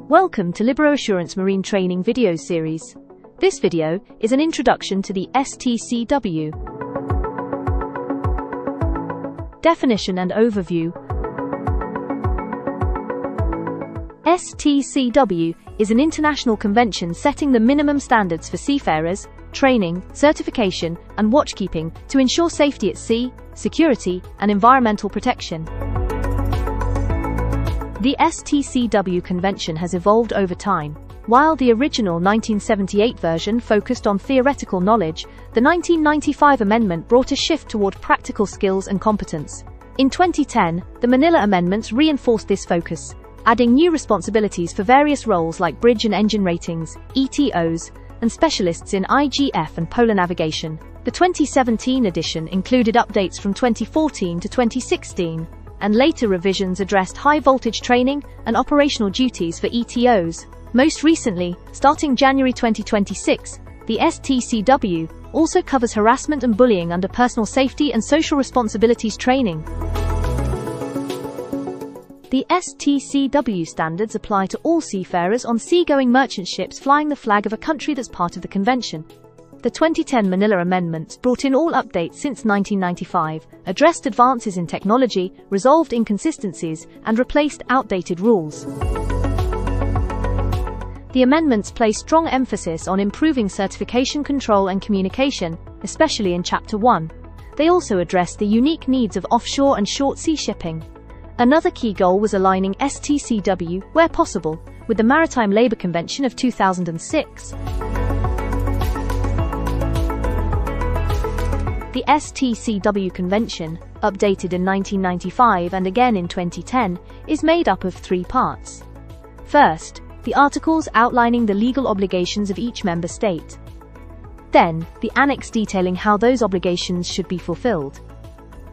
Welcome to LiberoAssurance Marine Training video series. This video is an introduction to the STCW. Definition and overview. STCW is an international convention setting the minimum standards for seafarers, training, certification, and watchkeeping to ensure safety at sea, security, and environmental protection. The STCW convention has evolved over time. While the original 1978 version focused on theoretical knowledge, the 1995 amendment brought a shift toward practical skills and competence. In 2010, the Manila amendments reinforced this focus, adding new responsibilities for various roles like bridge and engine ratings, ETOs, and specialists in IGF and polar navigation. The 2017 edition included updates from 2014 to 2016, and later revisions addressed high-voltage training and operational duties for ETOs. Most recently, starting January 2026, the STCW also covers harassment and bullying under personal safety and social responsibilities training. The STCW standards apply to all seafarers on seagoing merchant ships flying the flag of a country that's part of the convention. The 2010 Manila Amendments brought in all updates since 1995, addressed advances in technology, resolved inconsistencies, and replaced outdated rules. The amendments place strong emphasis on improving certification control and communication, especially in Chapter 1. They also address the unique needs of offshore and short sea shipping. Another key goal was aligning STCW, where possible, with the Maritime Labour Convention of 2006. The STCW Convention, updated in 1995 and again in 2010, is made up of three parts. First, the articles outlining the legal obligations of each member state. Then, the annex detailing how those obligations should be fulfilled.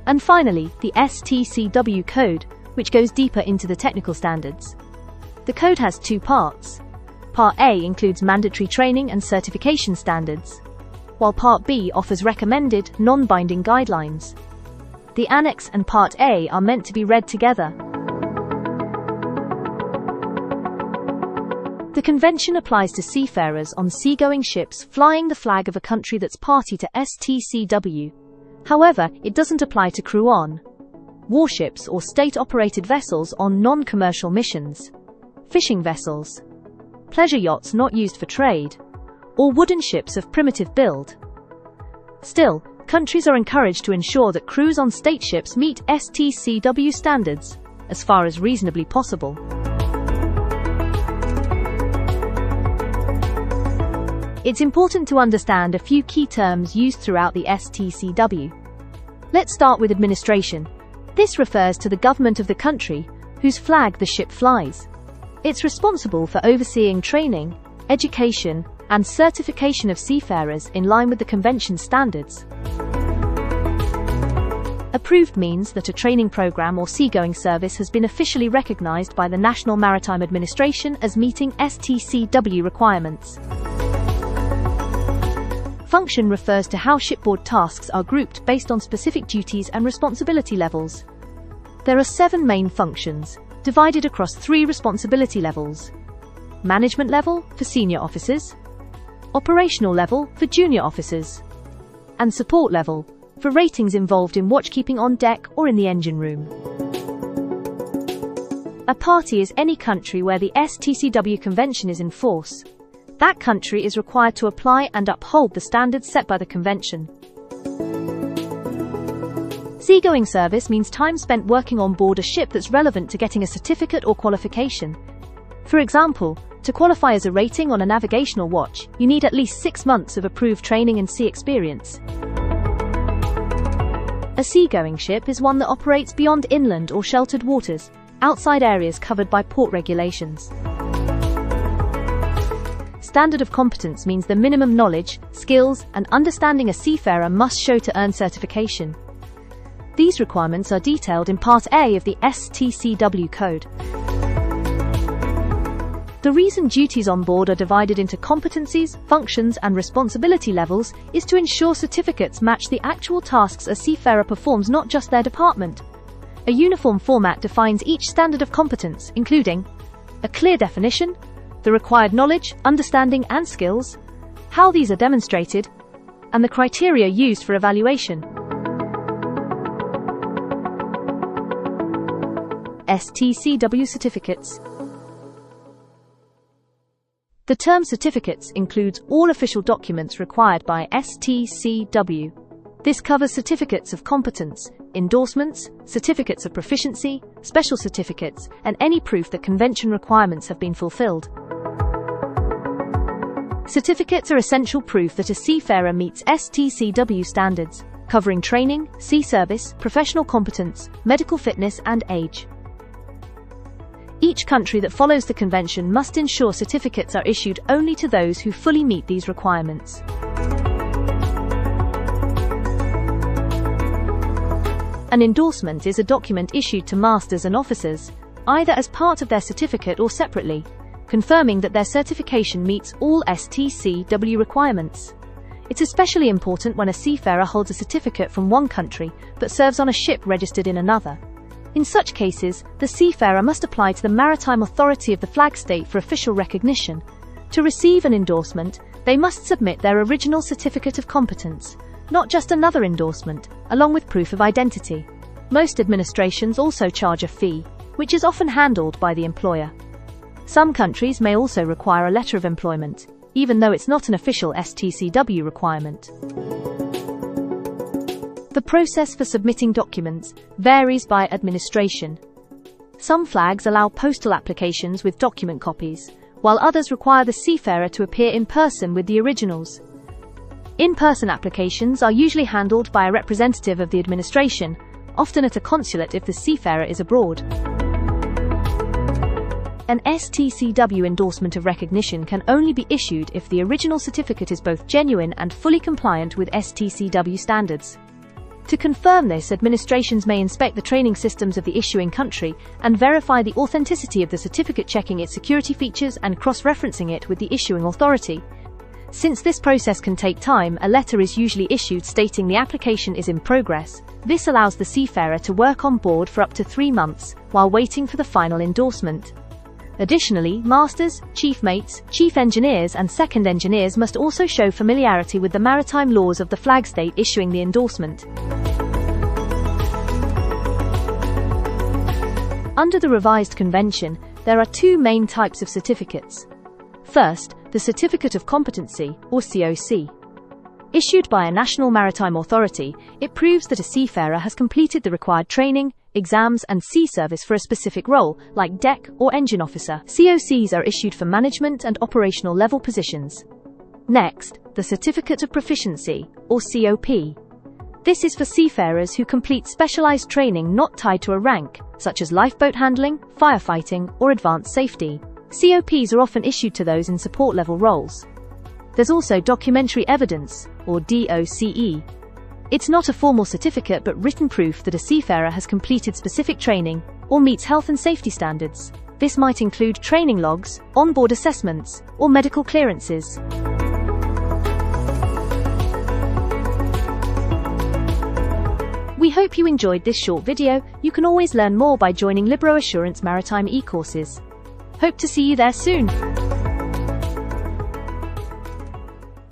And finally, the STCW Code, which goes deeper into the technical standards. The code has two parts. Part A includes mandatory training and certification standards, while Part B offers recommended, non-binding guidelines. The Annex and Part A are meant to be read together. The convention applies to seafarers on seagoing ships flying the flag of a country that's party to STCW. However, it doesn't apply to crew on warships or state-operated vessels on non-commercial missions, fishing vessels, pleasure yachts not used for trade, or wooden ships of primitive build. Still, countries are encouraged to ensure that crews on state ships meet STCW standards, as far as reasonably possible. It's important to understand a few key terms used throughout the STCW. Let's start with administration. This refers to the government of the country whose flag the ship flies. It's responsible for overseeing training, education, and certification of seafarers in line with the convention standards. Approved means that a training program or seagoing service has been officially recognized by the National Maritime Administration as meeting STCW requirements. Function refers to how shipboard tasks are grouped based on specific duties and responsibility levels. There are 7 main functions, divided across 3 responsibility levels: management level for senior officers, operational level for junior officers, and support level for ratings involved in watchkeeping on deck or in the engine room. A party is any country where the STCW convention is in force. That country is required to apply and uphold the standards set by the convention. Seagoing service means time spent working on board a ship that's relevant to getting a certificate or qualification. For example, to qualify as a rating on a navigational watch, you need at least 6 months of approved training and sea experience. A seagoing ship is one that operates beyond inland or sheltered waters, outside areas covered by port regulations. Standard of competence means the minimum knowledge, skills, and understanding a seafarer must show to earn certification. These requirements are detailed in Part A of the STCW Code. The reason duties on board are divided into competencies, functions, and responsibility levels is to ensure certificates match the actual tasks a seafarer performs, not just their department. A uniform format defines each standard of competence, including A clear definition, the required knowledge, understanding and skills, how these are demonstrated, and the criteria used for evaluation. STCW Certificates. The term certificates includes all official documents required by STCW. This covers certificates of competence, endorsements, certificates of proficiency, special certificates, and any proof that convention requirements have been fulfilled. Certificates are essential proof that a seafarer meets STCW standards, covering training, sea service, professional competence, medical fitness, and age. Each country that follows the convention must ensure certificates are issued only to those who fully meet these requirements. An endorsement is a document issued to masters and officers, either as part of their certificate or separately, confirming that their certification meets all STCW requirements. It's especially important when a seafarer holds a certificate from one country but serves on a ship registered in another. In such cases, the seafarer must apply to the maritime authority of the flag state for official recognition. To receive an endorsement, they must submit their original certificate of competence, not just another endorsement, along with proof of identity. Most administrations also charge a fee, which is often handled by the employer. Some countries may also require a letter of employment, even though it's not an official STCW requirement. The process for submitting documents varies by administration. Some flags allow postal applications with document copies, while others require the seafarer to appear in person with the originals. In-person applications are usually handled by a representative of the administration, often at a consulate if the seafarer is abroad. An STCW endorsement of recognition can only be issued if the original certificate is both genuine and fully compliant with STCW standards. To confirm this, administrations may inspect the training systems of the issuing country and verify the authenticity of the certificate, checking its security features and cross-referencing it with the issuing authority. Since this process can take time, a letter is usually issued stating the application is in progress. This allows the seafarer to work on board for up to 3 months while waiting for the final endorsement. Additionally, masters, chief mates, chief engineers and second engineers must also show familiarity with the maritime laws of the flag state issuing the endorsement. Under the revised convention, there are 2 main types of certificates. First, the Certificate of Competency, or COC. Issued by a national maritime authority, it proves that a seafarer has completed the required training, exams and sea service for a specific role, like deck or engine officer. COCs are issued for management and operational level positions. Next, the Certificate of Proficiency, or COP. This is for seafarers who complete specialized training not tied to a rank, such as lifeboat handling, firefighting, or advanced safety. COPs are often issued to those in support level roles. There's also Documentary Evidence, or DOCE. It's not a formal certificate but written proof that a seafarer has completed specific training or meets health and safety standards. This might include training logs, onboard assessments, or medical clearances. We hope you enjoyed this short video. You can always learn more by joining LiberoAssurance Maritime e-courses. Hope to see you there soon.